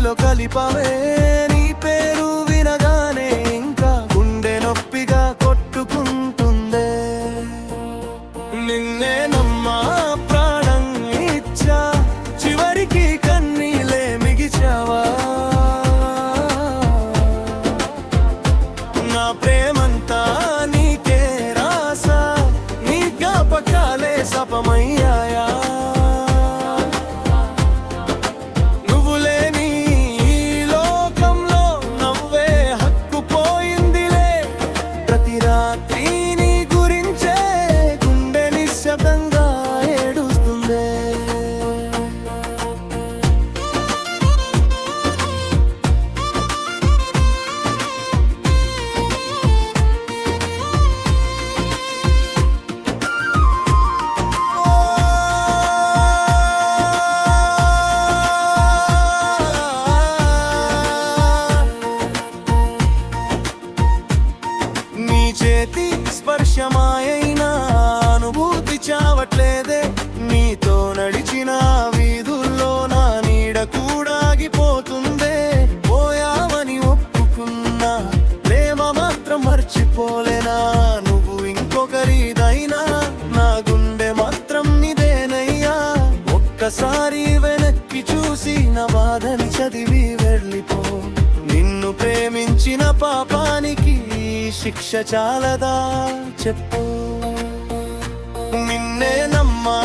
నీలో కలిపవే. నీ పేరు వినగానే ఇంకా గుండె నొప్పిగా కొట్టుకుంటుందే. నిన్నే నమ్మా ప్రాణం ఇచ్చా, చివరికి కన్నీలే మిగిచావా. నా ప్రేమంతా నీకే రాసా, నీ జ్ఞాపకాలే సపమయ్యాయా. నువ్వు లేని ఈ లోకంలో నవ్వే హక్కు పోయిందిలే. ప్రతి రాత్రి నీ గురించే గుండె నిశ్శబ్దంగా ఏడుస్తుందే. నీ చేతి స్పర్శమాయైనా అనుభూతి చావట్లేదే. నీతో నడిచిన వీధుల్లో నా నీడ కూడా ఆగిపోతుందే. పోయావని ఒప్పుకున్నా, ప్రేమ మాత్రం మర్చిపోలేనా. నువ్వు ఇంకొకరిదైనా నా గుండె మాత్రం నీదేనయ్యా. ఒక్కసారి వెనక్కి చూసి నా బాధని చదివి వెళ్ళిపో. నిన్ను ప్రేమించిన పాపానికి శిక్ష చాలదా చెప్పు. నిన్నే నమ్మా